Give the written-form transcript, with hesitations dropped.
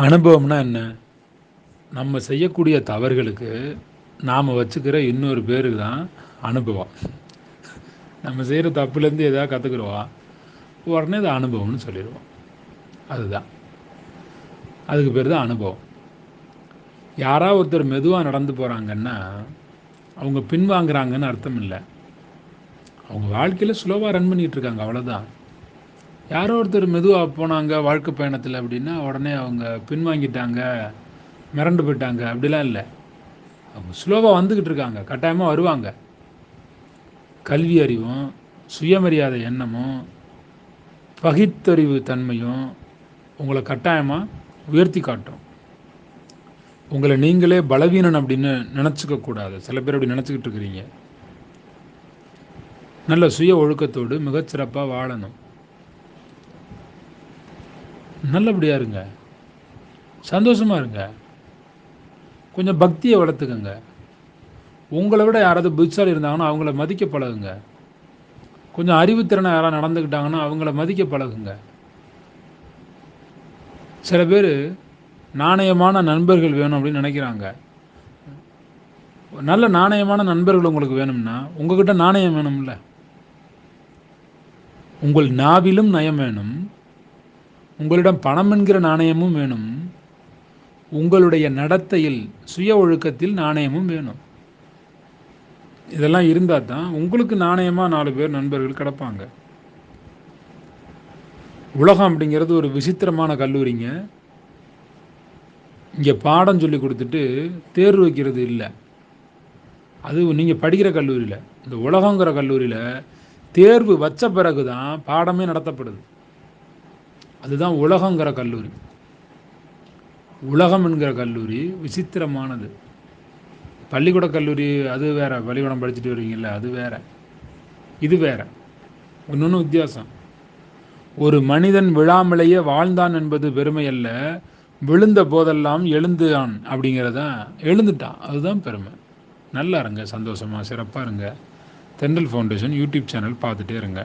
அனுபவம்னா என்ன? நம்ம செய்யக்கூடிய தவறுகளுக்கு நாம் வச்சுக்கிற இன்னொரு பேரு தான் அனுபவம். நம்ம செய்கிற தப்புலேருந்து எதாவது கற்றுக்குருவோம், உடனே அது அனுபவம்னு சொல்லிடுவோம். அதுதான், அதுக்கு பேர் தான் அனுபவம். யாராவது ஒருத்தர் மெதுவாக நடந்து போகிறாங்கன்னா அவங்க பின்வாங்குறாங்கன்னு அர்த்தம் இல்லை. அவங்க வாழ்க்கையில் ஸ்லோவாக ரன் பண்ணிகிட்ருக்காங்க, அவ்வளோதான். யாரோ ஒருத்தர் மெதுவாக போனாங்க வாழ்க்கை பயணத்தில் அப்படின்னா உடனே அவங்க பின்வாங்கிட்டாங்க, மிரண்டு போயிட்டாங்க, அப்படிலாம் இல்லை. அவங்க ஸ்லோவாக வந்துக்கிட்டு இருக்காங்க, கட்டாயமாக வருவாங்க. கல்வி அறிவும், சுயமரியாதை எண்ணமும், பகுத்தறிவு தன்மையும் உங்களை கட்டாயமாக உயர்த்தி காட்டும். உங்களை நீங்களே பலவீனன் அப்படின்னு நினச்சிக்கக்கூடாது. சில பேர் அப்படி நினச்சிக்கிட்டு இருக்கிறீங்க. நல்ல சுய ஒழுக்கத்தோடு மிகச்சிறப்பாக வாழணும். நல்லபடியாக இருங்க, சந்தோஷமாக இருங்க, கொஞ்சம் பக்தியை வளர்த்துக்கங்க. உங்களை விட யாராவது புத்திசாலி இருந்தாங்கன்னா அவங்கள மதிக்க பழகுங்க. கொஞ்சம் அறிவுத்திறனை யாராவது நடந்துக்கிட்டாங்கன்னா அவங்கள மதிக்க பழகுங்க. சில பேர் நாணயமான நண்பர்கள் வேணும் அப்படின்னு நினைக்கிறாங்க. நல்ல நாணயமான நண்பர்கள் உங்களுக்கு வேணும்னா உங்ககிட்ட நாணயம் வேணும்ல. உங்கள் நாவிலும் நயம் வேணும், உங்களிடம் பணம் என்கிற நாணயமும் வேணும், உங்களுடைய நடத்தையில் சுய ஒழுக்கத்தில் நாணயமும் வேணும். இதெல்லாம் இருந்தால் தான் உங்களுக்கு நாணயமாக 4 பேர் நண்பர்கள் கிடப்பாங்க. உலகம் அப்படிங்கிறது ஒரு விசித்திரமான கல்லூரிங்க. இங்கே பாடம் சொல்லி கொடுத்துட்டு தேர்வு வைக்கிறது இல்லை. அது நீங்கள் படிக்கிற கல்லூரியில், இந்த உலகங்கிற கல்லூரியில் தேர்வு வச்ச பிறகு தான் பாடமே நடத்தப்படுது. அதுதான் உலகங்கிற கல்லூரி. உலகம் என்கிற கல்லூரி விசித்திரமானது. பள்ளிக்கூட கல்லூரி அது வேற, பள்ளிக்கூடம் படிச்சுட்டு வருவீங்கல்ல, அது வேற, இது வேற, ஒன்று வித்தியாசம். ஒரு மனிதன் விழாமலேயே வாழ்ந்தான் என்பது பெருமை அல்ல, விழுந்த போதெல்லாம் எழுந்தான் அப்படிங்கிறதான், எழுந்துட்டான், அதுதான் பெருமை. நல்லா இருங்க, சந்தோஷமாக சிறப்பாக இருங்க. தென்றல் ஃபவுண்டேஷன் யூடியூப் சேனல் பார்த்துட்டே இருங்க.